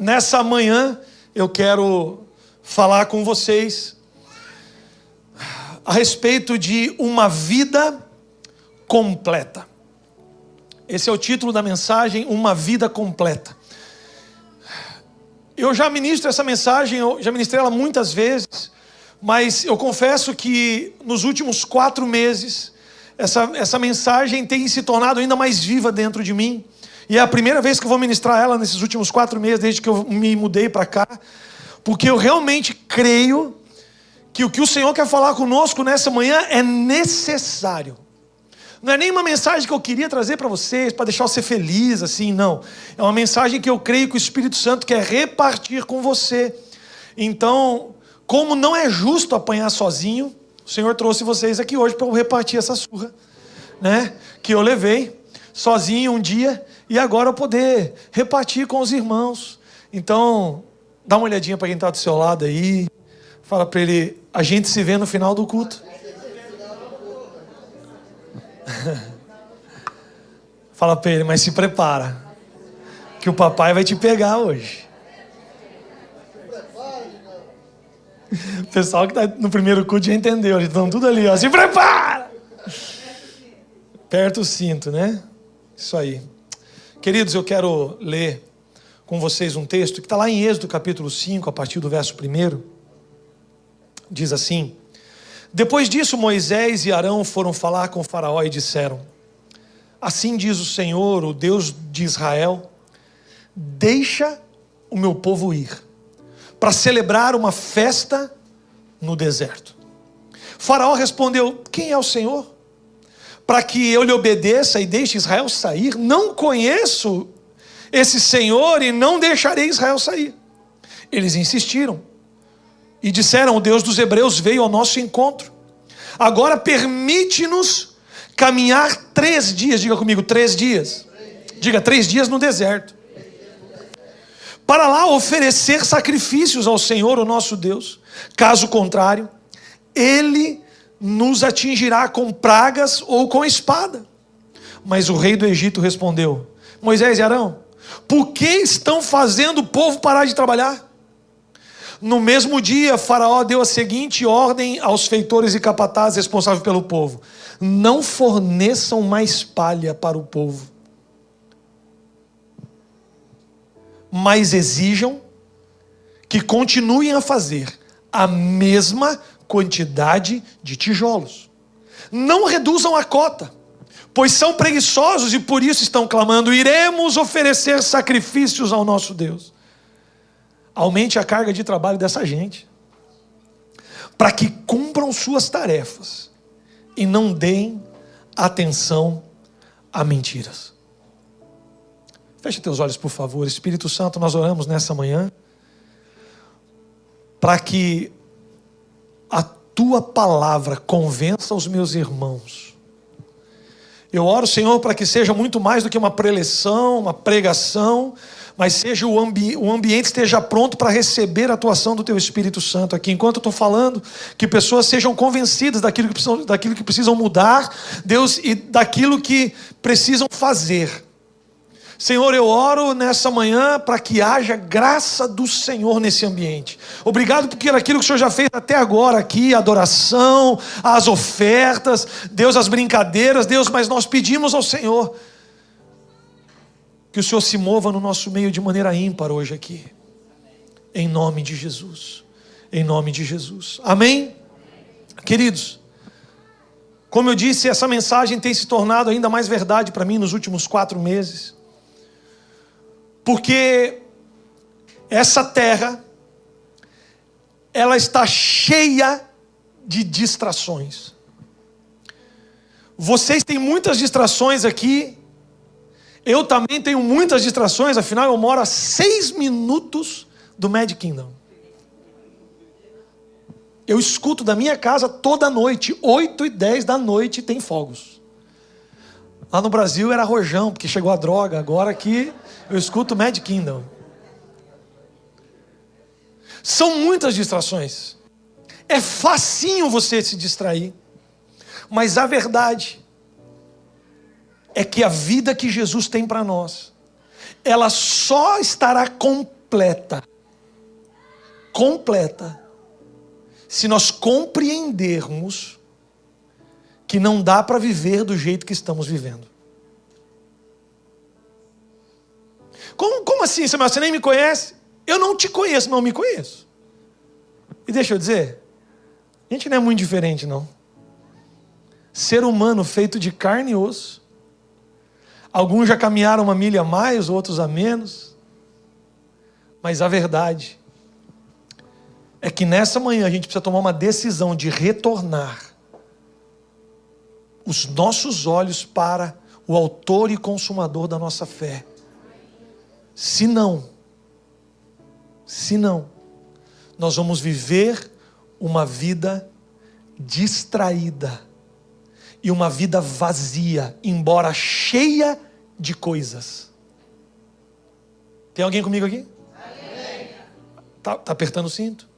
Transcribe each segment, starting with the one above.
nessa manhã eu quero falar com vocês a respeito de uma vida completa. Esse é o título da mensagem, uma vida completa. Eu já ministro essa mensagem, eu já ministrei ela muitas vezes, mas eu confesso que nos últimos 4 meses, essa mensagem tem se tornado ainda mais viva dentro de mim. E é a primeira vez que eu vou ministrar ela nesses últimos 4 meses, desde que eu me mudei para cá. Porque eu realmente creio que o que o Senhor quer falar conosco nessa manhã é necessário. Não é nem uma mensagem que eu queria trazer para vocês, para deixar você feliz, assim, não. É uma mensagem que eu creio que o Espírito Santo quer repartir com você. Então, como não é justo apanhar sozinho, o Senhor trouxe vocês aqui hoje para eu repartir essa surra, né? Que eu levei sozinho um dia e agora eu poder repartir com os irmãos. Então, dá uma olhadinha para quem está do seu lado aí. Fala para ele, a gente se vê no final do culto. Fala para ele, mas se prepara, que o papai vai te pegar hoje. O pessoal que está no primeiro culto já entendeu, eles estão tudo ali, ó, se prepara! Aperta o cinto, né? Isso aí. Queridos, eu quero ler com vocês um texto que está lá em Êxodo capítulo 5, a partir do verso 1. Diz assim: depois disso Moisés e Arão foram falar com Faraó e disseram: assim diz o Senhor, o Deus de Israel, deixa o meu povo ir, para celebrar uma festa no deserto. Faraó respondeu: quem é o Senhor? Para que eu lhe obedeça e deixe Israel sair? Não conheço esse Senhor e não deixarei Israel sair. Eles insistiram e disseram: o Deus dos hebreus veio ao nosso encontro. Agora permite-nos caminhar 3 dias, diga comigo, 3 dias. Diga, 3 dias no deserto. Para lá oferecer sacrifícios ao Senhor, o nosso Deus. Caso contrário, Ele nos atingirá com pragas ou com espada. Mas o rei do Egito respondeu: Moisés e Arão, por que estão fazendo o povo parar de trabalhar? No mesmo dia, Faraó deu a seguinte ordem aos feitores e capatazes responsáveis pelo povo: não forneçam mais palha para o povo, mas exijam que continuem a fazer a mesma quantidade de tijolos. Não reduzam a cota, pois são preguiçosos e por isso estão clamando: iremos oferecer sacrifícios ao nosso Deus. Aumente a carga de trabalho dessa gente, para que cumpram suas tarefas e não deem atenção a mentiras. Feche teus olhos, por favor. Espírito Santo, nós oramos nessa manhã para que a tua palavra convença os meus irmãos. Eu oro, Senhor, para que seja muito mais do que uma preleção, uma pregação, mas seja o ambiente esteja pronto para receber a atuação do teu Espírito Santo aqui. Enquanto eu estou falando, que pessoas sejam convencidas daquilo que precisam mudar, Deus, e daquilo que precisam fazer. Senhor, eu oro nessa manhã para que haja graça do Senhor nesse ambiente. Obrigado por aquilo que o Senhor já fez até agora aqui, a adoração, as ofertas, Deus, as brincadeiras, Deus, mas nós pedimos ao Senhor que o Senhor se mova no nosso meio de maneira ímpar hoje aqui. Em nome de Jesus. Em nome de Jesus. Amém? Queridos, como eu disse, essa mensagem tem se tornado ainda mais verdade para mim nos últimos 4 meses. Porque essa terra, ela está cheia de distrações. Vocês têm muitas distrações aqui. Eu também tenho muitas distrações, afinal eu moro a 6 minutos do Mad Kingdom. Eu escuto da minha casa toda noite, 8h10 da noite tem fogos. Lá no Brasil era rojão, porque chegou a droga. Agora aqui eu escuto Mad Kingdom. São muitas distrações. É facinho você se distrair. Mas a verdade é que a vida que Jesus tem para nós, ela só estará completa completa, se nós compreendermos que não dá para viver do jeito que estamos vivendo. Como assim, Samuel? Você nem me conhece? Eu não te conheço, não me conheço. E deixa eu dizer, a gente não é muito diferente, não. Ser humano feito de carne e osso. Alguns já caminharam uma milha a mais, outros a menos. Mas a verdade é que nessa manhã a gente precisa tomar uma decisão de retornar os nossos olhos para o autor e consumador da nossa fé. Se não, nós vamos viver uma vida distraída e uma vida vazia, embora cheia de coisas. Tem alguém comigo aqui? Tá apertando o cinto?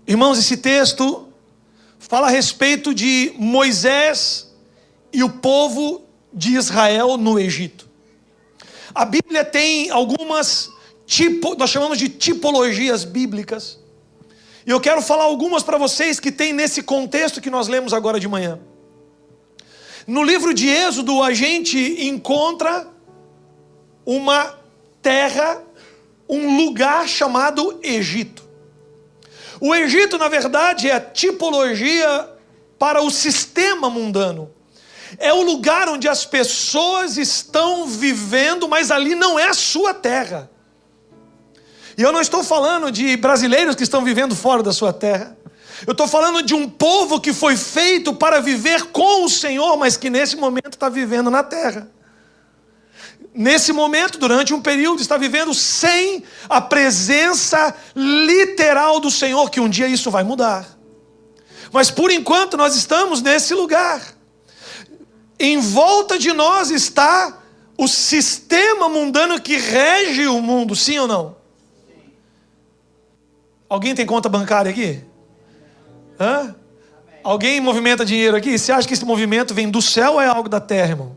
Irmãos, esse texto fala a respeito de Moisés e o povo de Israel no Egito. A Bíblia tem algumas, nós chamamos de tipologias bíblicas. E eu quero falar algumas para vocês que tem nesse contexto que nós lemos agora de manhã. No livro de Êxodo, a gente encontra uma terra, um lugar chamado Egito. O Egito, na verdade, é a tipologia para o sistema mundano. É o lugar onde as pessoas estão vivendo, mas ali não é a sua terra. E eu não estou falando de brasileiros que estão vivendo fora da sua terra. Eu estou falando de um povo que foi feito para viver com o Senhor, mas que nesse momento está vivendo na terra. Nesse momento, durante um período, está vivendo sem a presença literal do Senhor, que um dia isso vai mudar. Mas por enquanto nós estamos nesse lugar. Em volta de nós está o sistema mundano que rege o mundo, sim ou não? Sim. Alguém tem conta bancária aqui? Hã? Alguém movimenta dinheiro aqui? Você acha que esse movimento vem do céu ou é algo da terra, irmão?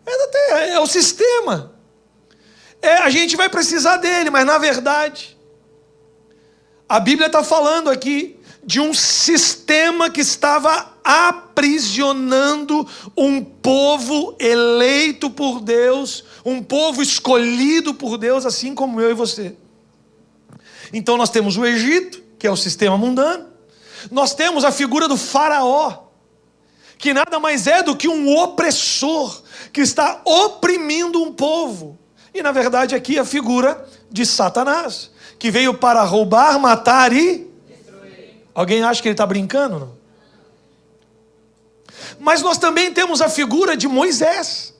É da terra, é o sistema. A gente vai precisar dele, mas na verdade, a Bíblia está falando aqui de um sistema que estava aprisionando um povo eleito por Deus, um povo escolhido por Deus, assim como eu e você. Então nós temos o Egito, que é o sistema mundano. Nós temos a figura do faraó, que nada mais é do que um opressor, que está oprimindo um povo. E na verdade aqui a figura de Satanás, que veio para roubar, matar e destruir. Alguém acha que ele está brincando? Não? Mas nós também temos a figura de Moisés.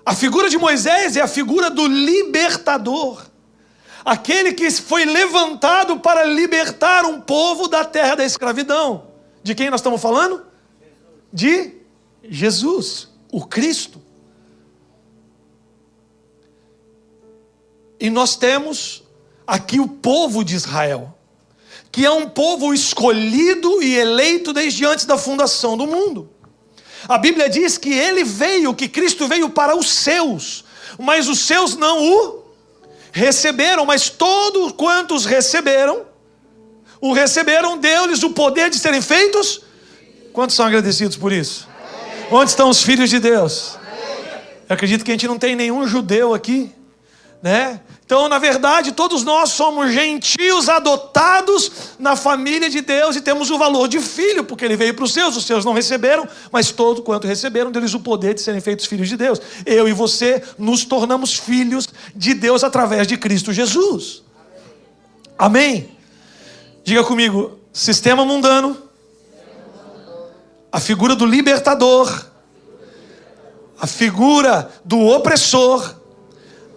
A figura de Moisés é a figura do libertador. Aquele que foi levantado para libertar um povo da terra da escravidão. De quem nós estamos falando? De Jesus, o Cristo. E nós temos aqui o povo de Israel, que é um povo escolhido e eleito desde antes da fundação do mundo. A Bíblia diz que que Cristo veio para os seus, mas os seus não o receberam, mas todos quantos receberam, o receberam, deu-lhes o poder de serem feitos. Quantos são agradecidos por isso? Onde estão os filhos de Deus? Eu acredito que a gente não tem nenhum judeu aqui, né? Então, na verdade, todos nós somos gentios adotados na família de Deus e temos o valor de filho, porque ele veio para os seus não receberam, mas todo quanto receberam, deles o poder de serem feitos filhos de Deus. Eu e você nos tornamos filhos de Deus através de Cristo Jesus. Amém? Diga comigo, sistema mundano, a figura do libertador, a figura do opressor,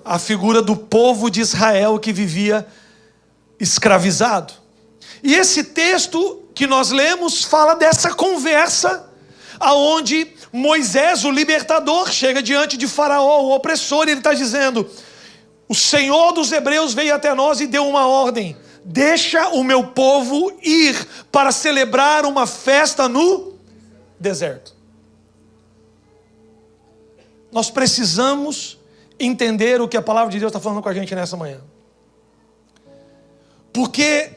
a figura do povo de Israel que vivia escravizado. E esse texto que nós lemos fala dessa conversa aonde Moisés, o libertador, chega diante de Faraó, o opressor, e ele está dizendo: o Senhor dos Hebreus veio até nós e deu uma ordem: deixa o meu povo ir para celebrar uma festa no deserto. nós precisamos entender o que a palavra de Deus está falando com a gente nessa manhã. Porque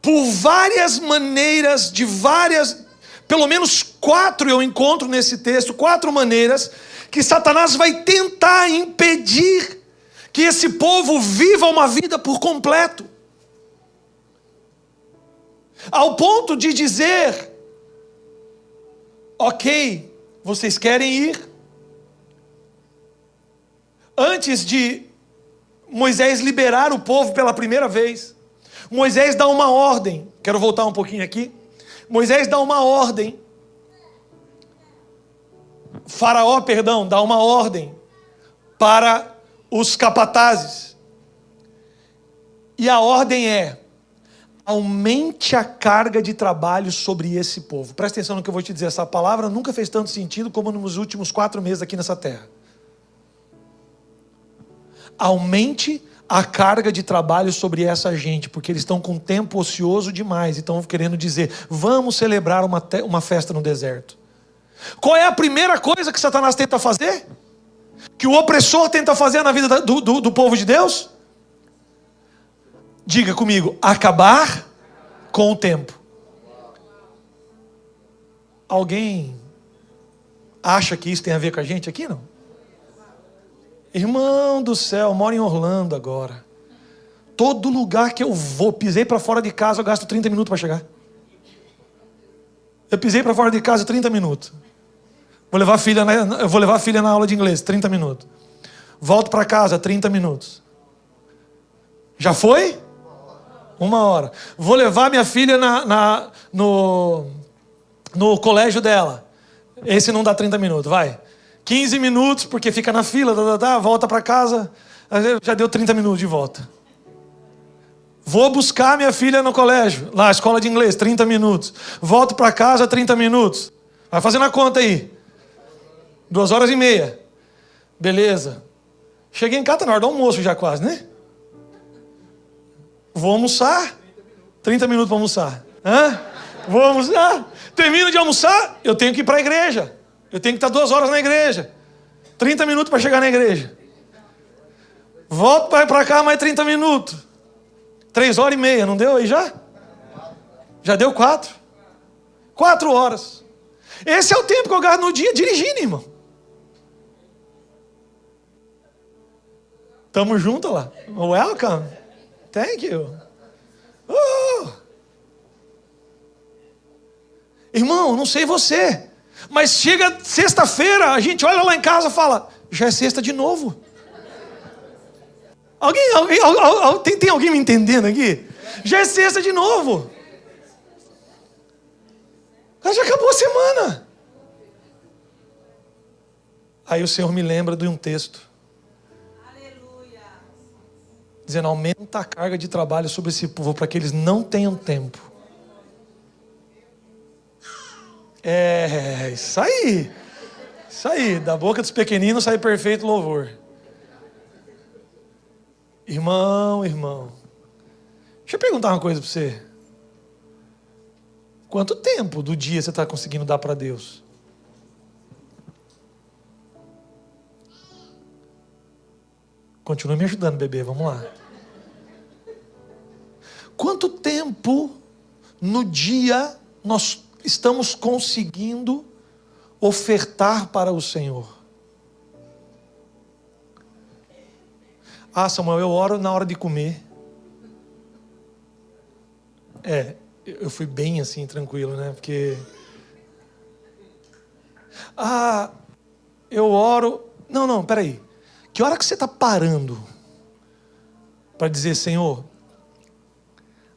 por várias maneiras, pelo menos 4 eu encontro nesse texto, 4 maneiras que Satanás vai tentar impedir que esse povo viva uma vida por completo. Ao ponto de dizer: ok, vocês querem ir? Antes de Moisés liberar o povo pela primeira vez, Moisés dá uma ordem. Quero voltar um pouquinho aqui. Moisés dá uma ordem. Faraó, dá uma ordem para os capatazes. E a ordem é: aumente a carga de trabalho sobre esse povo. Presta atenção no que eu vou te dizer. Essa palavra nunca fez tanto sentido como nos últimos 4 meses aqui nessa terra. Aumente a carga de trabalho sobre essa gente, porque eles estão com tempo ocioso demais e estão querendo dizer: vamos celebrar uma festa no deserto. Qual é a primeira coisa que Satanás tenta fazer? Que o opressor tenta fazer na vida do povo de Deus? Diga comigo: acabar com o tempo. Alguém acha que isso tem a ver com a gente aqui, não? Irmão do céu, eu moro em Orlando agora. Todo lugar que eu vou, pisei para fora de casa, eu gasto 30 minutos para chegar. Eu pisei para fora de casa 30 minutos. Eu vou levar a filha na aula de inglês, 30 minutos. Volto para casa, 30 minutos. Já foi? 1 hora. Vou levar minha filha no colégio dela. Esse não dá 30 minutos, vai. 15 minutos, porque fica na fila, volta para casa, já deu 30 minutos de volta. Vou buscar minha filha no colégio, lá, escola de inglês, 30 minutos. Volto para casa, 30 minutos. Vai fazendo a conta aí. 2h30. Beleza. Cheguei em casa, tá na hora do almoço já quase, né? Vou almoçar. 30 minutos para almoçar. Vou almoçar. Termino de almoçar, eu tenho que ir para a igreja. Eu tenho que estar 2 horas na igreja. 30 minutos para chegar na igreja. Volto para cá mais 30 minutos. 3h30, não deu aí já? Já deu 4. 4 horas. Esse é o tempo que eu gasto no dia dirigindo, irmão. Tamo junto lá. Welcome. Thank you. Irmão, não sei você, mas chega sexta-feira, a gente olha lá em casa e fala: já é sexta de novo. Tem alguém me entendendo aqui? Já é sexta de novo. Já acabou a semana. Aí o Senhor me lembra de um texto. Aleluia. Dizendo: aumenta a carga de trabalho sobre esse povo para que eles não tenham tempo. Isso aí. Isso aí. Da boca dos pequeninos sai perfeito louvor. Irmão. Deixa eu perguntar uma coisa para você. Quanto tempo do dia você está conseguindo dar para Deus? Continua me ajudando, bebê. Vamos lá. Quanto tempo no dia nós estamos conseguindo ofertar para o Senhor? Samuel, eu oro na hora de comer. Eu fui bem assim, tranquilo, né? Porque... eu oro... Não, peraí. Que hora que você está parando para dizer: Senhor,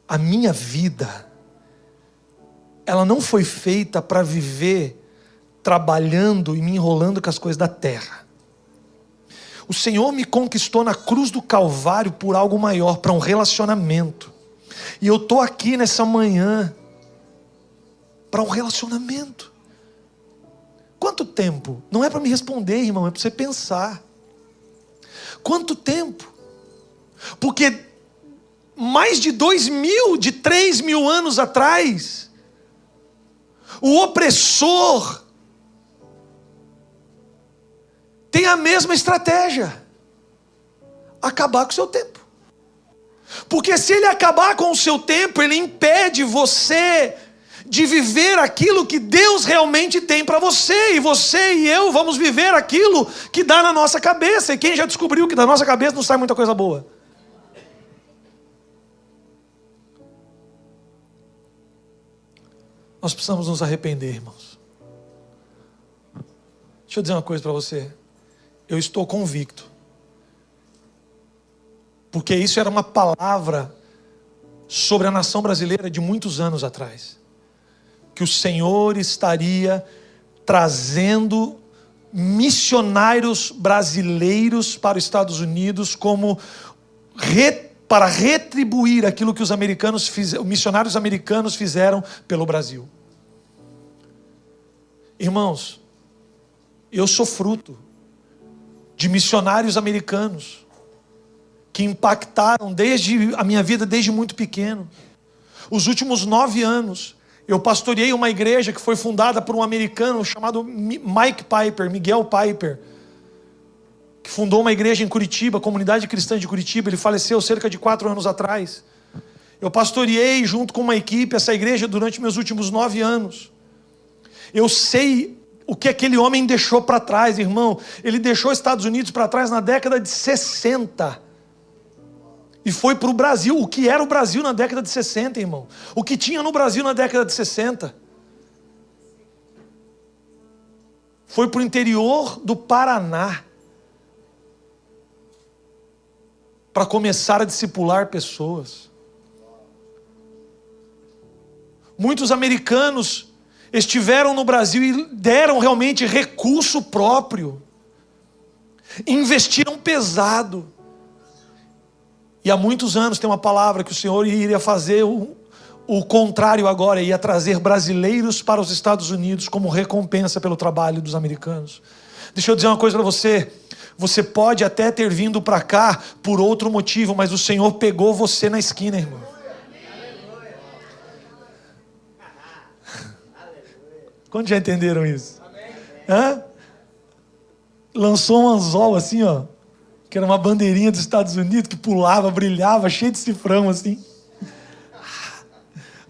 a minha vida, ela não foi feita para viver trabalhando e me enrolando com as coisas da terra. O Senhor me conquistou na cruz do Calvário por algo maior, para um relacionamento. E eu estou aqui nessa manhã para um relacionamento. Quanto tempo? Não é para me responder, irmão, é para você pensar. Quanto tempo? Porque mais de 3.000 anos atrás, o opressor tem a mesma estratégia: acabar com o seu tempo. Porque se ele acabar com o seu tempo, ele impede você de viver aquilo que Deus realmente tem para você. E você e eu vamos viver aquilo que dá na nossa cabeça. E quem já descobriu que da nossa cabeça não sai muita coisa boa? Nós precisamos nos arrepender, irmãos. Deixa eu dizer uma coisa para você. Eu estou convicto, porque isso era uma palavra sobre a nação brasileira de muitos anos atrás, que o Senhor estaria trazendo missionários brasileiros para os Estados Unidos para retribuir aquilo que os missionários americanos fizeram pelo Brasil. Irmãos, eu sou fruto de missionários americanos que impactaram a minha vida desde muito pequeno. Os últimos 9 anos, eu pastoreei uma igreja que foi fundada por um americano chamado Miguel Piper, que fundou uma igreja em Curitiba, a Comunidade Cristã de Curitiba. Ele faleceu cerca de 4 anos atrás. Eu pastoreei junto com uma equipe essa igreja durante meus últimos 9 anos. Eu sei o que aquele homem deixou para trás, irmão. Ele deixou os Estados Unidos para trás na década de 60. E foi para o Brasil. O que era o Brasil na década de 60, irmão? O que tinha no Brasil na década de 60? Foi para o interior do Paraná para começar a discipular pessoas. Muitos americanos estiveram no Brasil e deram realmente recurso próprio. Investiram pesado. E há muitos anos tem uma palavra que o Senhor iria fazer o contrário agora, ia trazer brasileiros para os Estados Unidos como recompensa pelo trabalho dos americanos. Deixa eu dizer uma coisa para você. Você pode até ter vindo para cá por outro motivo, mas o Senhor pegou você na esquina, irmão. Quantos já entenderam isso? Hã? Lançou um anzol assim, ó, que era uma bandeirinha dos Estados Unidos, que pulava, brilhava, cheio de cifrão assim.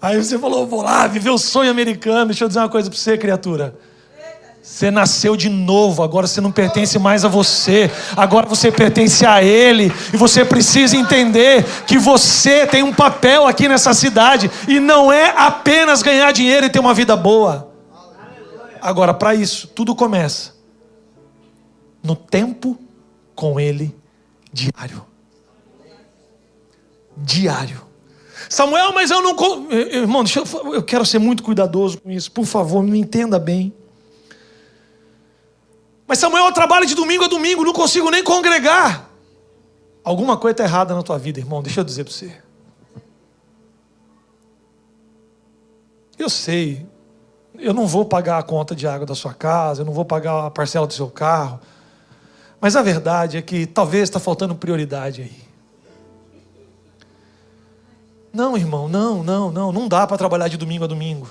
Aí você falou: vou lá viver o sonho americano. Deixa eu dizer uma coisa para você, criatura. Você nasceu de novo, agora você não pertence mais a você, agora você pertence a Ele, e você precisa entender que você tem um papel aqui nessa cidade, e não é apenas ganhar dinheiro e ter uma vida boa. Agora, para isso, tudo começa no tempo com Ele diário. Diário. Samuel, mas eu não... Irmão, eu quero ser muito cuidadoso com isso, por favor, me entenda bem. Mas Samuel, eu trabalho de domingo a domingo, não consigo nem congregar. Alguma coisa está errada na tua vida, irmão, deixa eu dizer para você. Eu sei, eu não vou pagar a conta de água da sua casa, eu não vou pagar a parcela do seu carro, mas a verdade é que talvez está faltando prioridade aí. Não, irmão, não dá para trabalhar de domingo a domingo.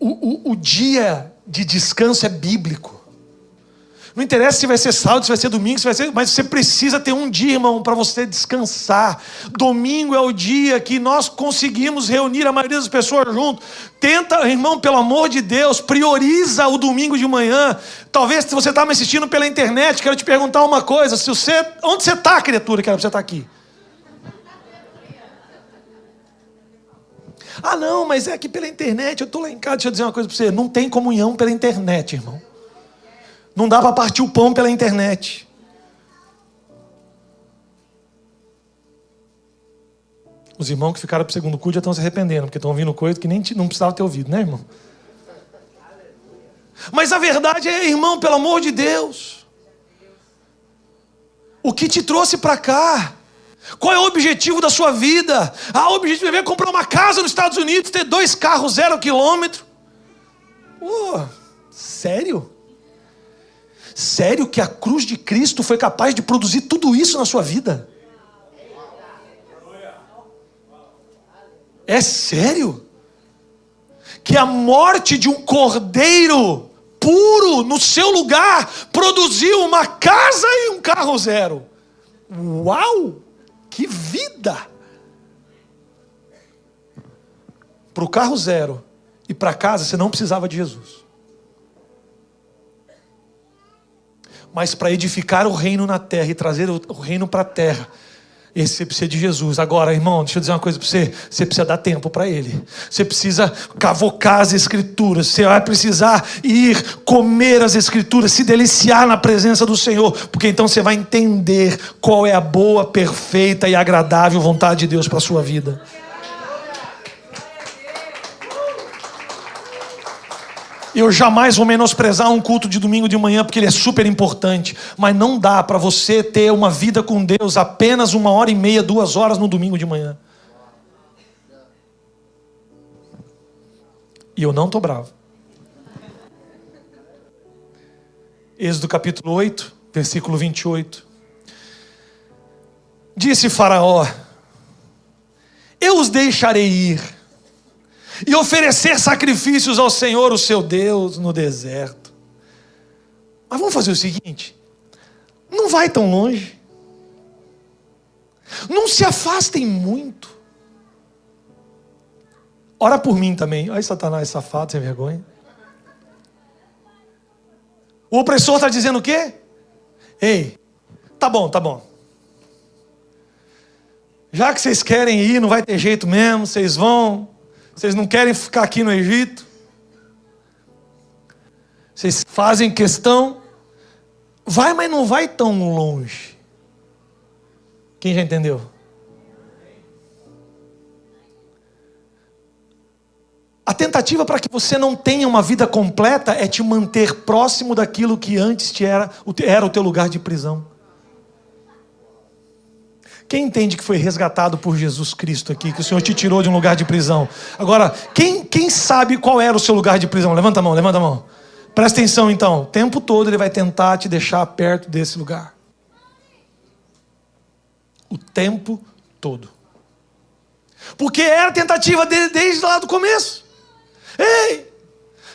O dia de descanso é bíblico. Não interessa se vai ser sábado, se vai ser domingo, mas você precisa ter um dia, irmão, para você descansar. Domingo é o dia que nós conseguimos reunir a maioria das pessoas junto. Tenta, irmão, pelo amor de Deus, prioriza o domingo de manhã. Talvez se você está me assistindo pela internet, quero te perguntar uma coisa. Onde você está, criatura, que era para você estar aqui? Ah, não, mas é aqui pela internet, eu estou lá em casa. Deixa eu dizer uma coisa para você. Não tem comunhão pela internet, irmão. Não dá para partir o pão pela internet. Os irmãos que ficaram para o segundo culto já estão se arrependendo, porque estão ouvindo coisa que nem não precisava ter ouvido, né, irmão? Mas a verdade é, irmão, pelo amor de Deus, o que te trouxe para cá? Qual é o objetivo da sua vida? O objetivo é comprar uma casa nos Estados Unidos, ter 2 carros 0 quilômetro. Sério? Sério que a cruz de Cristo foi capaz de produzir tudo isso na sua vida? É sério? Que a morte de um cordeiro puro no seu lugar produziu uma casa e um carro zero. Uau! Que vida! Para o carro zero e para casa você não precisava de Jesus. Mas para edificar o reino na terra e trazer o reino para a terra, esse você precisa de Jesus. Agora, irmão, deixa eu dizer uma coisa para você. Você precisa dar tempo para Ele. Você precisa cavocar as Escrituras. Você vai precisar ir comer as Escrituras, se deliciar na presença do Senhor. Porque então você vai entender qual é a boa, perfeita e agradável vontade de Deus para a sua vida. Eu jamais vou menosprezar um culto de domingo de manhã, porque ele é super importante. Mas não dá para você ter uma vida com Deus apenas 1h30, 2 horas no domingo de manhã. E eu não estou bravo. Êxodo capítulo 8, versículo 28. Disse Faraó: eu os deixarei ir e oferecer sacrifícios ao Senhor, o seu Deus, no deserto. Mas vamos fazer o seguinte: não vai tão longe, não se afastem muito. Ora por mim também. Ai, Satanás safado, sem vergonha. O opressor está dizendo o quê? Ei, tá bom. Já que vocês querem ir, não vai ter jeito mesmo, vocês vão. Vocês não querem ficar aqui no Egito? Vocês fazem questão? Vai, mas não vai tão longe. Quem já entendeu? A tentativa para que você não tenha uma vida completa é te manter próximo daquilo que antes era o teu lugar de prisão. Quem entende que foi resgatado por Jesus Cristo aqui, que o Senhor te tirou de um lugar de prisão? Agora, quem sabe qual era o seu lugar de prisão? Levanta a mão. Presta atenção então. O tempo todo ele vai tentar te deixar perto desse lugar. O tempo todo. Porque era a tentativa dele desde lá do começo. Ei,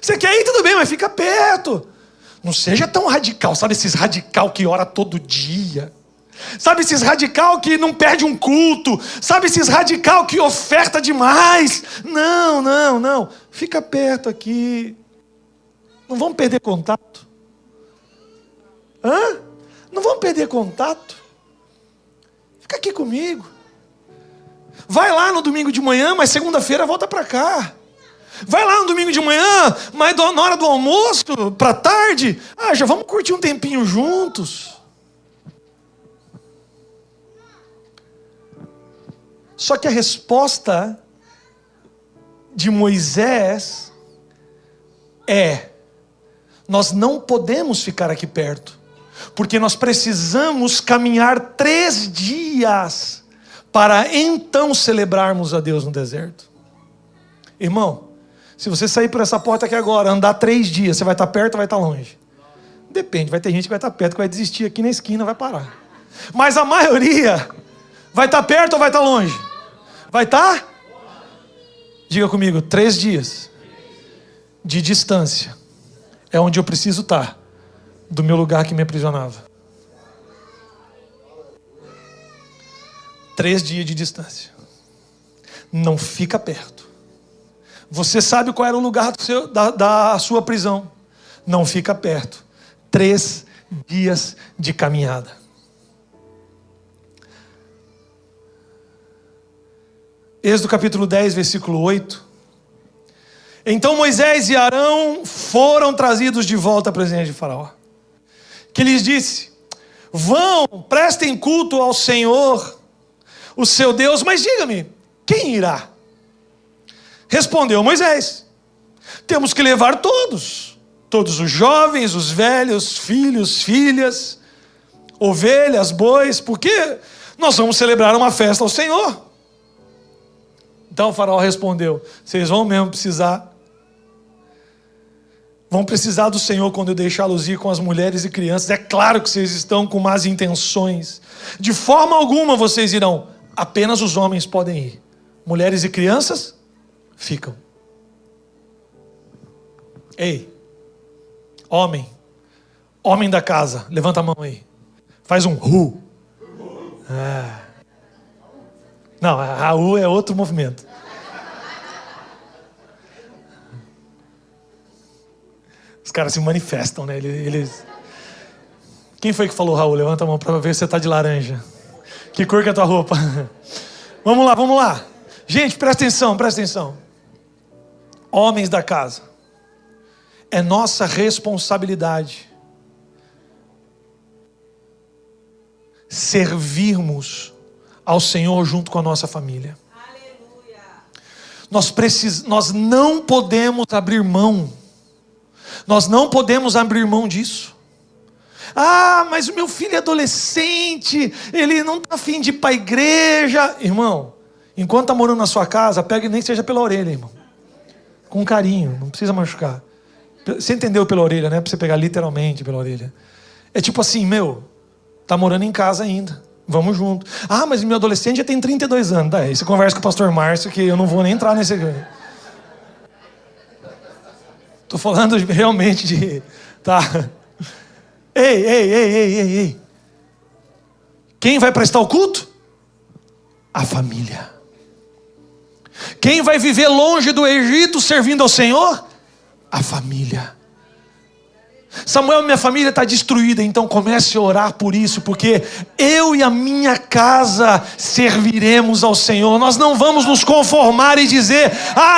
você quer ir? Tudo bem, mas fica perto. Não seja tão radical. Sabe esses radical que ora todo dia? Sabe esses radical que não perde um culto? Sabe esses radical que oferta demais? Não. Fica perto aqui. Não vamos perder contato. Não vamos perder contato. Fica aqui comigo. Vai lá no domingo de manhã, mas segunda-feira volta para cá. Vai lá no domingo de manhã, mas na hora do almoço, para tarde, já vamos curtir um tempinho juntos. Só que a resposta de Moisés é: nós não podemos ficar aqui perto, porque nós precisamos caminhar 3 dias para então celebrarmos a Deus no deserto. Irmão, se você sair por essa porta aqui agora, andar 3 dias, você vai estar perto ou vai estar longe? Depende, vai ter gente que vai estar perto, que vai desistir aqui na esquina, vai parar. Mas a maioria vai estar perto ou vai estar longe? Vai estar? Diga comigo, 3 dias de distância é onde eu preciso estar do meu lugar que me aprisionava. 3 dias de distância. Não fica perto. Você sabe qual era o lugar da sua prisão. Não fica perto. 3 dias de caminhada. Êxodo capítulo 10, versículo 8. Então Moisés e Arão foram trazidos de volta à presença de Faraó, que lhes disse: vão, prestem culto ao Senhor, o seu Deus, mas diga-me, quem irá? Respondeu Moisés: temos que levar todos os jovens, os velhos, filhos, filhas, ovelhas, bois, porque nós vamos celebrar uma festa ao Senhor. Então o Faraó respondeu: vocês vão mesmo precisar. Vão precisar do Senhor quando eu deixá-los ir com as mulheres e crianças. É claro que vocês estão com más intenções. De forma alguma vocês irão. Apenas os homens podem ir. Mulheres e crianças ficam. Ei, Homem da casa, levanta a mão aí. Faz um ru. Ah. Não, a U é outro movimento. Os caras se manifestam, né? Eles... Quem foi que falou, Raul? Levanta a mão para ver se você está de laranja. Que cor que é a tua roupa? Vamos lá. Gente, presta atenção. Homens da casa. É nossa responsabilidade servirmos ao Senhor junto com a nossa família. Aleluia. Nós não podemos abrir mão. Nós não podemos abrir mão disso. Ah, mas o meu filho é adolescente, ele não está afim de ir para a igreja. Irmão, enquanto está morando na sua casa, pega nem que seja pela orelha, irmão. Com carinho, não precisa machucar. Você entendeu pela orelha, né? Para você pegar literalmente pela orelha. É tipo assim, tá morando em casa ainda. Vamos junto. Ah, mas meu adolescente já tem 32 anos. Daí você conversa com o pastor Márcio, que eu não vou nem entrar nesse... Tô falando realmente de... Tá... Ei. Quem vai prestar o culto? A família. Quem vai viver longe do Egito servindo ao Senhor? A família. Samuel, minha família está destruída, então comece a orar por isso, porque eu e a minha casa serviremos ao Senhor. Nós não vamos nos conformar e dizer,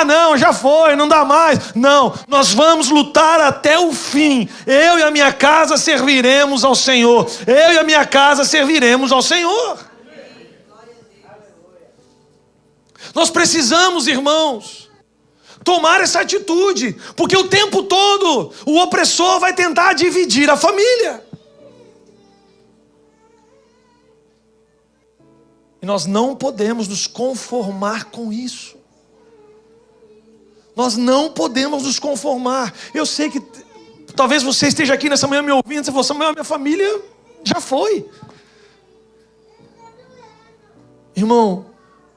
não, já foi, não dá mais. Não, nós vamos lutar até o fim. Eu e a minha casa serviremos ao Senhor. Eu e a minha casa serviremos ao Senhor. Nós precisamos, irmãos, tomar essa atitude, porque o tempo todo o opressor vai tentar dividir a família. E nós não podemos nos conformar com isso. Nós não podemos nos conformar. Eu sei que talvez você esteja aqui nessa manhã me ouvindo, você falou, Samuel, minha família já foi. Irmão,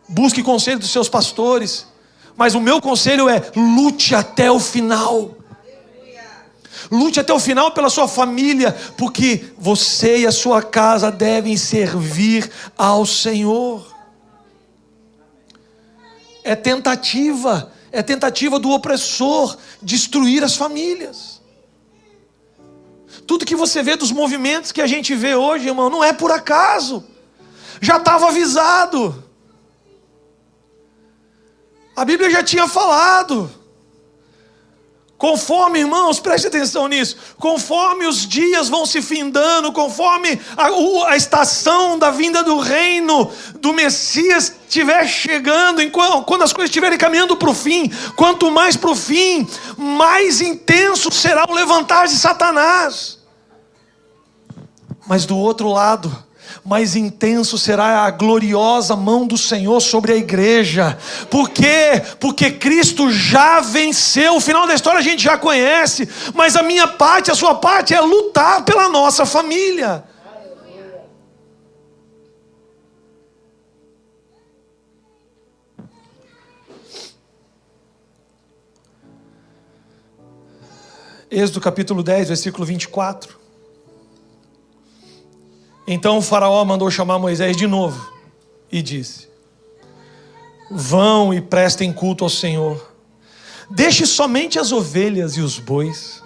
busque conselho dos seus pastores. Mas o meu conselho é, lute até o final. Lute até o final pela sua família, porque você e a sua casa devem servir ao Senhor. É tentativa do opressor destruir as famílias. Tudo que você vê dos movimentos que a gente vê hoje, irmão, não é por acaso. Já estava avisado. A Bíblia já tinha falado. Conforme, irmãos, preste atenção nisso. Conforme os dias vão se findando, conforme a estação da vinda do reino do Messias estiver chegando, quando as coisas estiverem caminhando para o fim, quanto mais para o fim, mais intenso será o levantar de Satanás. Mas do outro lado, mais intenso será a gloriosa mão do Senhor sobre a igreja. Por quê? Porque Cristo já venceu. O final da história a gente já conhece. Mas a minha parte, a sua parte é lutar pela nossa família. Êxodo capítulo 10, versículo 24. Então o faraó mandou chamar Moisés de novo e disse: vão e prestem culto ao Senhor. Deixe somente as ovelhas e os bois.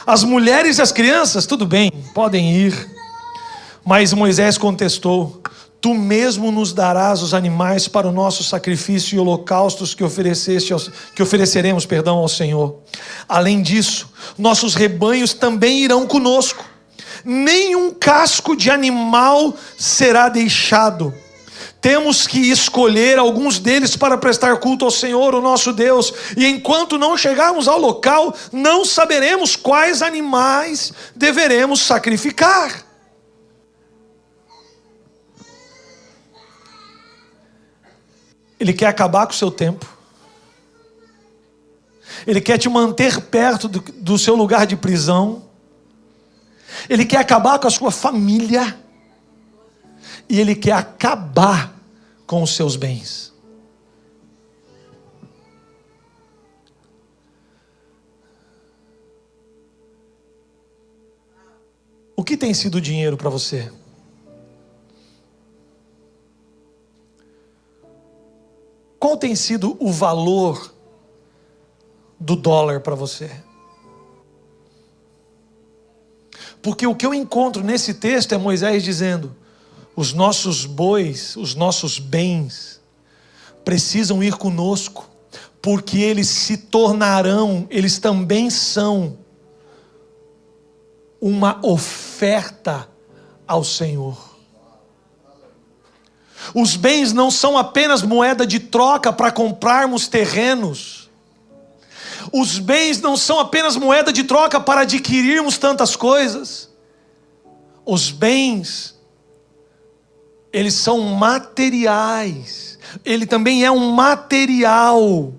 As mulheres e as crianças, tudo bem, podem ir. Mas Moisés contestou: tu mesmo nos darás os animais para o nosso sacrifício e holocaustos que ofereceremos, ao Senhor. Além disso, nossos rebanhos também irão conosco. Nenhum casco de animal será deixado. Temos que escolher alguns deles para prestar culto ao Senhor, o nosso Deus. E enquanto não chegarmos ao local, não saberemos quais animais deveremos sacrificar. Ele quer acabar com o seu tempo. Ele quer te manter perto do seu lugar de prisão. Ele quer acabar com a sua família. E ele quer acabar com os seus bens. O que tem sido o dinheiro para você? Qual tem sido o valor do dólar para você? Porque o que eu encontro nesse texto é Moisés dizendo: os nossos bois, os nossos bens, precisam ir conosco, porque eles se tornarão, eles também são uma oferta ao Senhor. Os bens não são apenas moeda de troca para comprarmos terrenos. Os bens não são apenas moeda de troca para adquirirmos tantas coisas. Os bens, eles são materiais. Ele também é um material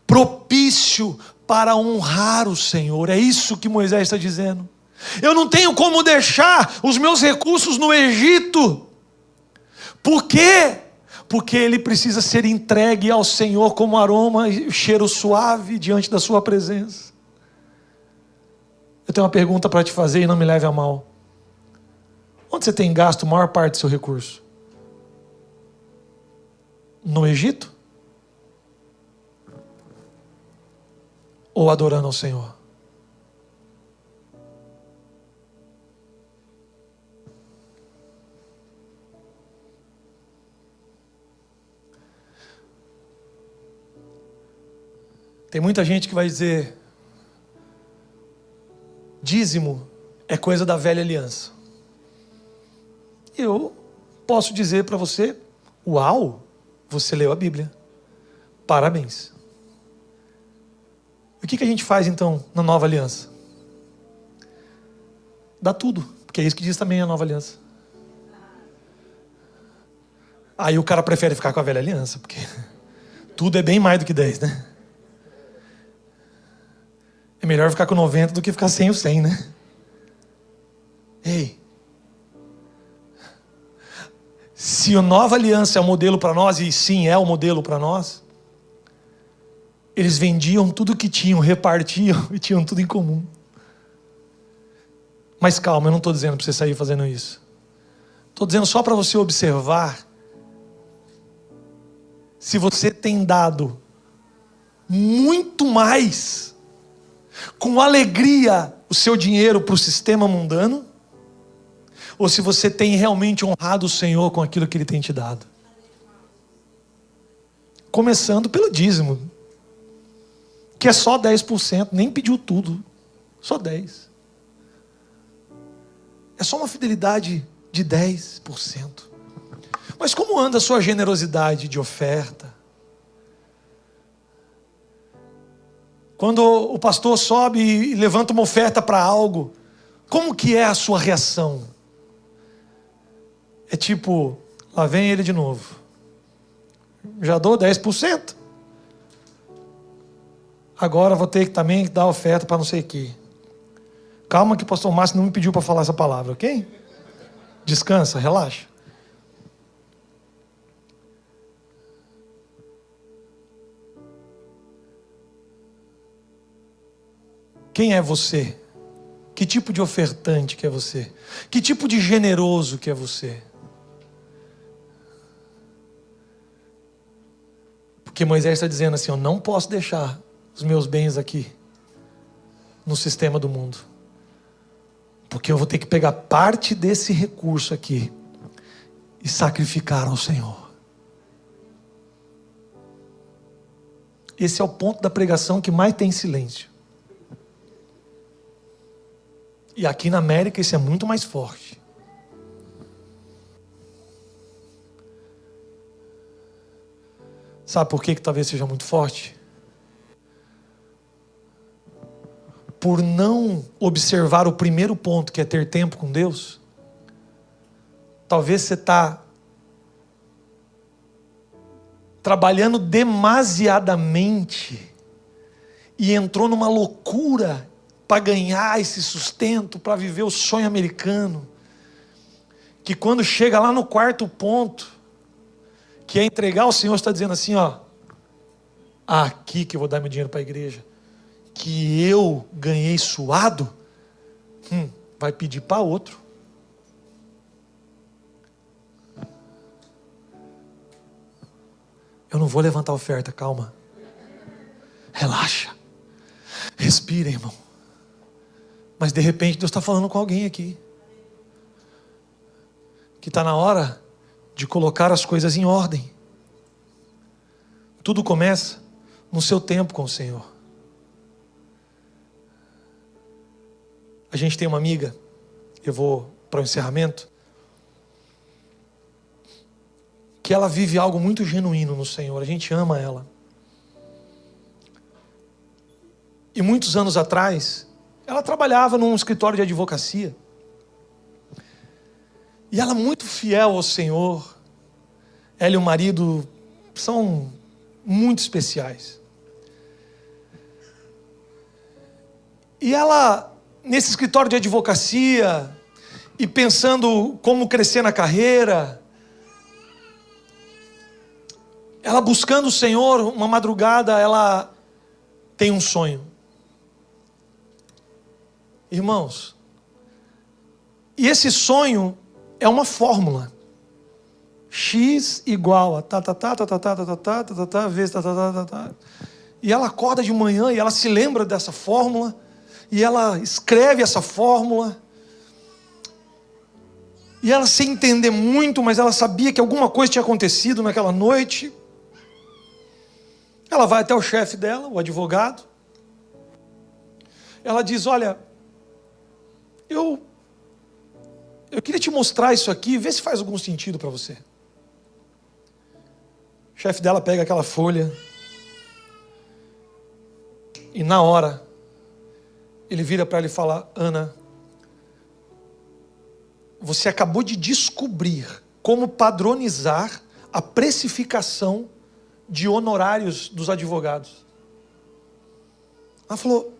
propício para honrar o Senhor. É isso que Moisés está dizendo. Eu não tenho como deixar os meus recursos no Egito. Por quê? Porque ele precisa ser entregue ao Senhor como aroma e cheiro suave diante da sua presença. Eu tenho uma pergunta para te fazer e não me leve a mal. Onde você tem gasto a maior parte do seu recurso? No Egito? Ou adorando ao Senhor? Tem muita gente que vai dizer: dízimo é coisa da velha aliança. Eu posso dizer para você: uau, você leu a Bíblia. Parabéns. O que a gente faz então na nova aliança? Dá tudo, porque é isso que diz também a nova aliança. Aí o cara prefere ficar com a velha aliança, porque tudo é bem mais do que 10, né? É melhor ficar com 90 do que ficar sem o 100, né? Ei. Se a nova aliança é o modelo para nós, e sim é o modelo para nós, eles vendiam tudo que tinham, repartiam e tinham tudo em comum. Mas calma, eu não estou dizendo para você sair fazendo isso. Estou dizendo só para você observar se você tem dado muito mais com alegria o seu dinheiro para o sistema mundano, ou se você tem realmente honrado o Senhor com aquilo que Ele tem te dado. Começando pelo dízimo, que é só 10%, nem pediu tudo, só 10%. É só uma fidelidade de 10%. Mas como anda a sua generosidade de oferta? Quando o pastor sobe e levanta uma oferta para algo, como que é a sua reação? É tipo, lá vem ele de novo. Já dou 10%. Agora vou ter que também dar oferta para não sei o quê. Calma que o pastor Márcio não me pediu para falar essa palavra, ok? Descansa, relaxa. Quem é você? Que tipo de ofertante que é você? Que tipo de generoso que é você? Porque Moisés está dizendo assim: eu não posso deixar os meus bens aqui no sistema do mundo, porque eu vou ter que pegar parte desse recurso aqui e sacrificar ao Senhor. Esse é o ponto da pregação que mais tem silêncio. E aqui na América isso é muito mais forte. Sabe por que talvez seja muito forte? Por não observar o primeiro ponto, que é ter tempo com Deus. Talvez você está trabalhando demasiadamente e entrou numa loucura para ganhar esse sustento, para viver o sonho americano, que quando chega lá no quarto ponto, que é entregar ao Senhor, está dizendo assim, ó, aqui que eu vou dar meu dinheiro para a igreja, que eu ganhei suado, vai pedir para outro. Eu não vou levantar oferta, calma. Relaxa. Respira, irmão. Mas de repente Deus está falando com alguém aqui. Que está na hora de colocar as coisas em ordem. Tudo começa no seu tempo com o Senhor. A gente tem uma amiga, eu vou para o encerramento, que ela vive algo muito genuíno no Senhor, a gente ama ela. E muitos anos atrás, ela trabalhava num escritório de advocacia. E ela muito fiel ao Senhor. Ela e o marido são muito especiais. E ela, nesse escritório de advocacia, e pensando como crescer na carreira, ela buscando o Senhor, uma madrugada, ela tem um sonho. Irmãos, e esse sonho é uma fórmula. X igual a vezes E ela acorda de manhã e ela se lembra dessa fórmula, e ela escreve essa fórmula, e ela sem entender muito, mas ela sabia que alguma coisa tinha acontecido naquela noite. Ela vai até o chefe dela, o advogado. Ela diz: olha, eu queria te mostrar isso aqui, ver se faz algum sentido para você. O chefe dela pega aquela folha e na hora ele vira para ela e fala: Ana, você acabou de descobrir como padronizar a precificação de honorários dos advogados. Ela falou: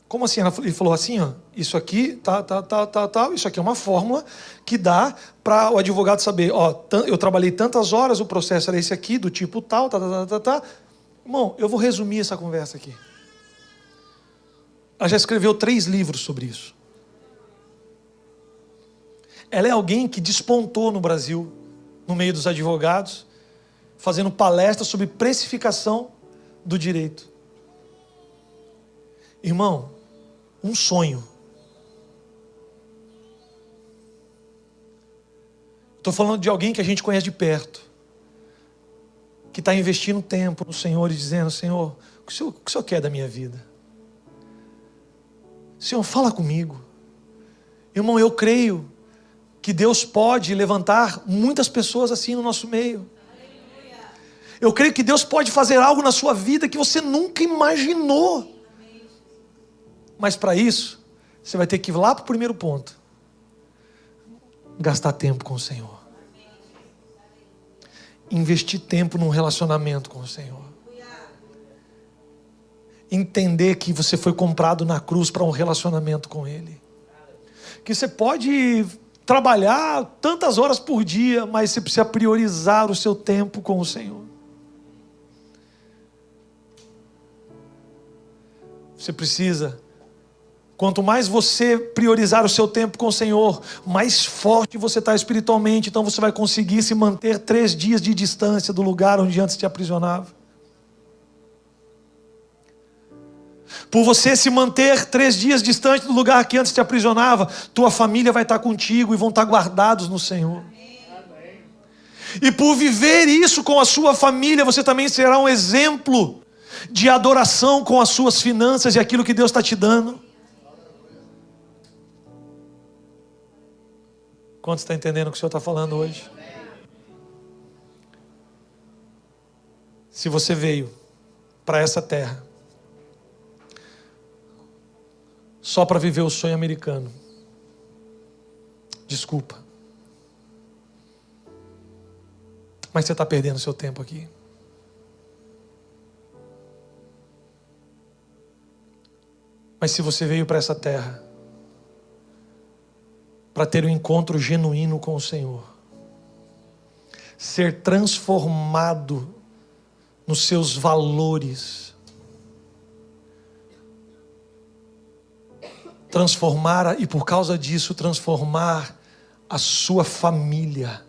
como assim? Ele falou assim, ó, isso aqui, isso aqui é uma fórmula que dá para o advogado saber, ó, eu trabalhei tantas horas, o processo era esse aqui, do tipo tal, Irmão, eu vou resumir essa conversa aqui. Ela já escreveu 3 livros sobre isso. Ela é alguém que despontou no Brasil, no meio dos advogados, fazendo palestras sobre precificação do direito. Irmão, um sonho. Estou falando de alguém que a gente conhece de perto, que está investindo tempo no Senhor e dizendo: Senhor, o que o Senhor quer da minha vida? Senhor, fala comigo. Irmão, eu creio que Deus pode levantar muitas pessoas assim no nosso meio. Eu creio que Deus pode fazer algo na sua vida que você nunca imaginou. Mas para isso, você vai ter que ir lá para o primeiro ponto. Gastar tempo com o Senhor. Investir tempo num relacionamento com o Senhor. Entender que você foi comprado na cruz para um relacionamento com Ele. Que você pode trabalhar tantas horas por dia, mas você precisa priorizar o seu tempo com o Senhor. Você precisa... Quanto mais você priorizar o seu tempo com o Senhor, mais forte você está espiritualmente. Então você vai conseguir se manter 3 dias de distância do lugar onde antes te aprisionava. Por você se manter 3 dias distante do lugar que antes te aprisionava, tua família vai estar contigo e vão estar guardados no Senhor. Amém. E por viver isso com a sua família, você também será um exemplo de adoração com as suas finanças e aquilo que Deus está te dando. Quantos estão entendendo o que o Senhor está falando hoje? Se você veio para essa terra só para viver o sonho americano, desculpa, mas você está perdendo seu tempo aqui. Mas se você veio para essa terra para ter um encontro genuíno com o Senhor, ser transformado nos seus valores, transformar, e por causa disso, transformar a sua família.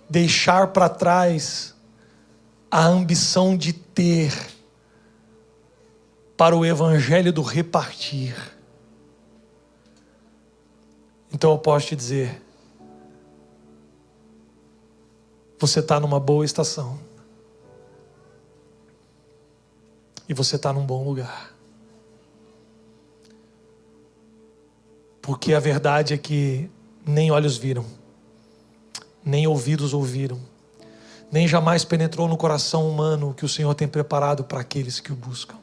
Deixar para trás a ambição de ter, para o evangelho do repartir. Então eu posso te dizer, você está numa boa estação. E você está num bom lugar. Porque a verdade é que nem olhos viram, nem ouvidos ouviram, nem jamais penetrou no coração humano o que o Senhor tem preparado para aqueles que o buscam.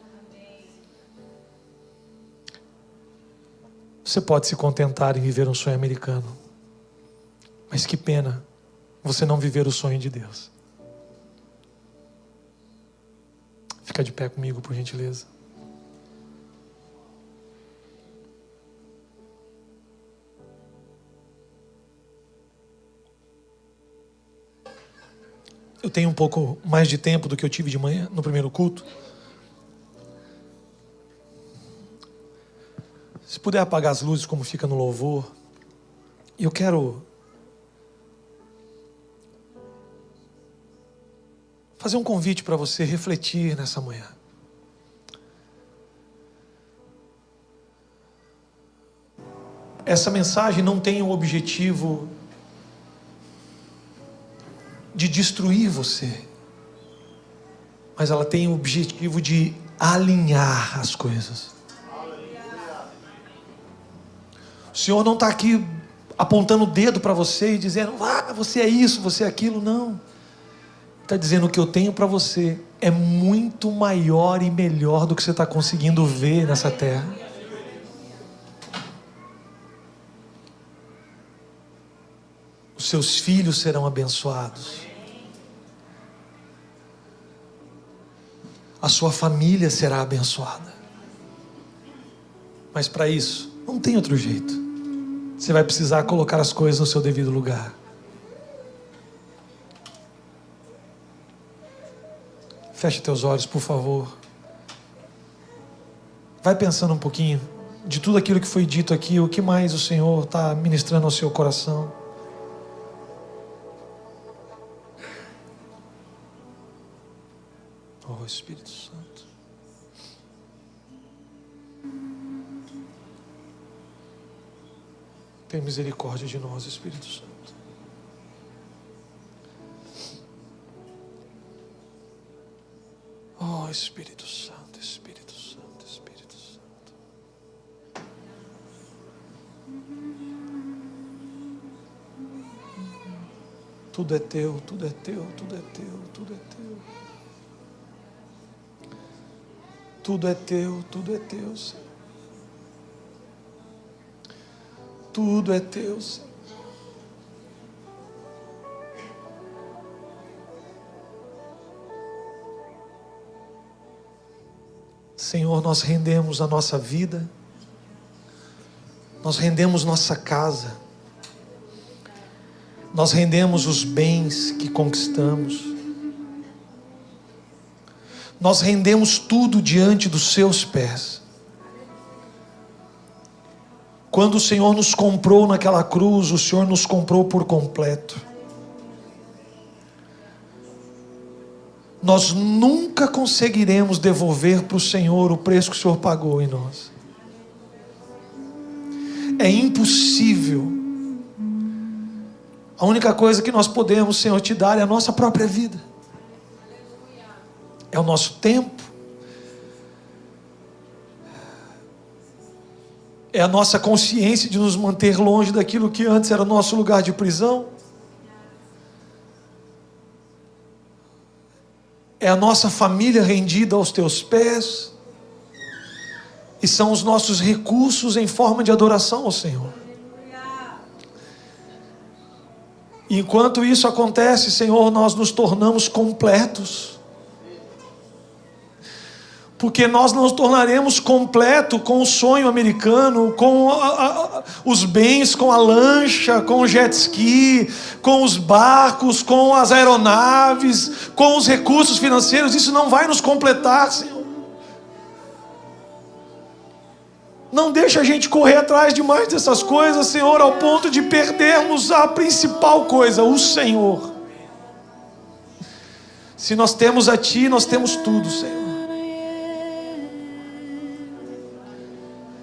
Você pode se contentar em viver um sonho americano, mas que pena você não viver o sonho de Deus. Fica de pé comigo, por gentileza. Eu tenho um pouco mais de tempo do que eu tive de manhã, no primeiro culto. Se puder apagar as luzes como fica no louvor. Eu quero fazer um convite para você refletir nessa manhã. Essa mensagem não tem o objetivo de destruir você, mas ela tem o objetivo de alinhar as coisas. O Senhor não está aqui apontando o dedo para você e dizendo, você é isso, você é aquilo, não. Está dizendo, o que eu tenho para você é muito maior e melhor do que você está conseguindo ver nessa terra. Os seus filhos serão abençoados. A sua família será abençoada. Mas para isso, não tem outro jeito. Você vai precisar colocar as coisas no seu devido lugar. Feche teus olhos, por favor. Vai pensando um pouquinho de tudo aquilo que foi dito aqui, o que mais o Senhor está ministrando ao seu coração. Oh, Espírito Santo. Tem misericórdia de nós, Espírito Santo. Oh, Espírito Santo, Espírito Santo, Espírito Santo. Tudo é teu, tudo é teu, tudo é teu, tudo é teu. Tudo é teu, tudo é teu, Senhor. Tudo é teu, Senhor. Senhor, nós rendemos a nossa vida, nós rendemos nossa casa, nós rendemos os bens que conquistamos, nós rendemos tudo diante dos seus pés. Quando o Senhor nos comprou naquela cruz, o Senhor nos comprou por completo. Nós nunca conseguiremos devolver para o Senhor o preço que o Senhor pagou em nós. É impossível. A única coisa que nós podemos, Senhor, te dar é a nossa própria vida. É o nosso tempo. É a nossa consciência de nos manter longe daquilo que antes era o nosso lugar de prisão. É a nossa família rendida aos teus pés. E são os nossos recursos em forma de adoração ao Senhor. E enquanto isso acontece, Senhor, nós nos tornamos completos. Porque nós nos tornaremos completo com o sonho americano, com os bens, com a lancha, com o jet ski, com os barcos, com as aeronaves, com os recursos financeiros. Isso não vai nos completar, Senhor. Não deixa a gente correr atrás demais dessas coisas, Senhor, ao ponto de perdermos a principal coisa, o Senhor. Se nós temos a Ti, nós temos tudo, Senhor.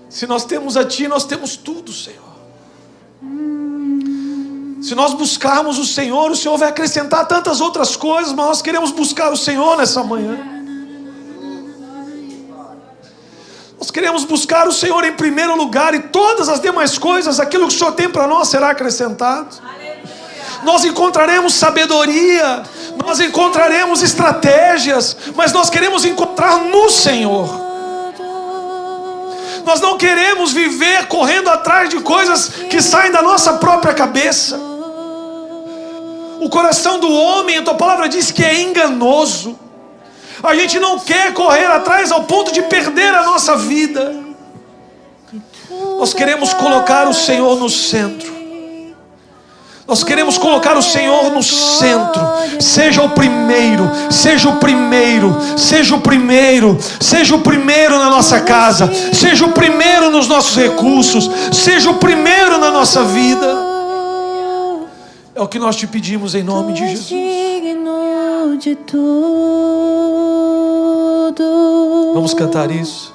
Se nós temos a Ti, nós temos tudo, Senhor. Se nós buscarmos o Senhor vai acrescentar tantas outras coisas, mas nós queremos buscar o Senhor nessa manhã. Nós queremos buscar o Senhor em primeiro lugar, e todas as demais coisas, aquilo que o Senhor tem para nós, será acrescentado. Nós encontraremos sabedoria, nós encontraremos estratégias, mas nós queremos encontrar no Senhor. Nós não queremos viver correndo atrás de coisas que saem da nossa própria cabeça. O coração do homem, a tua palavra diz que é enganoso. A gente não quer correr atrás ao ponto de perder a nossa vida. Nós queremos colocar o Senhor no centro. Nós queremos colocar o Senhor no centro. Seja o primeiro, seja o primeiro, seja o primeiro, seja o primeiro na nossa casa, seja o primeiro nos nossos recursos, seja o primeiro na nossa vida. É o que nós te pedimos em nome de Jesus. Vamos cantar isso.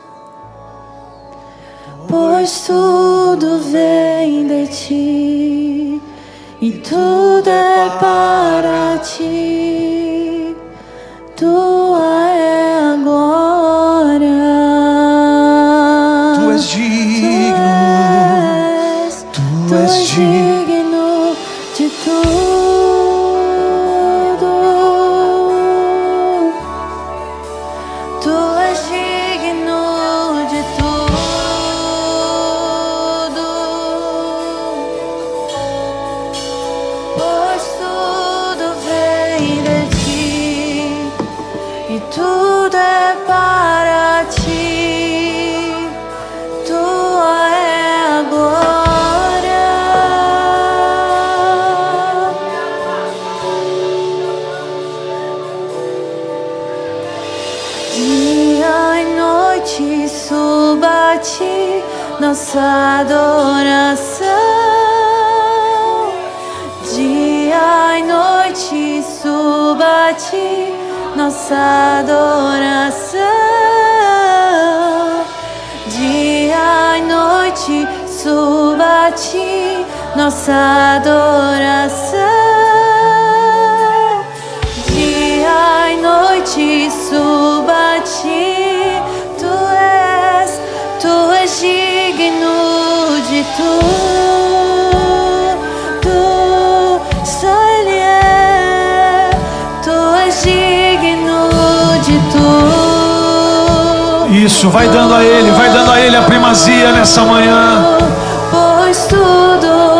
Pois tudo vem de Ti, e tudo é para Ti, Tua é a glória. Tu és digno, Tu és digno de tudo. Tu és digno de tudo. Pois tudo vem de Ti, e tudo é para Ti, Tua é a glória. Dia e noite suba a Ti nossa adoração. Dia e noite suba a Ti nossa adoração. Dia e noite suba a Ti nossa adoração. Dia e noite suba a Ti. Tu és digno de tudo. Só Ele é. Tu és digno de tudo. Isso, vai dando a Ele a primazia nessa manhã. Pois tudo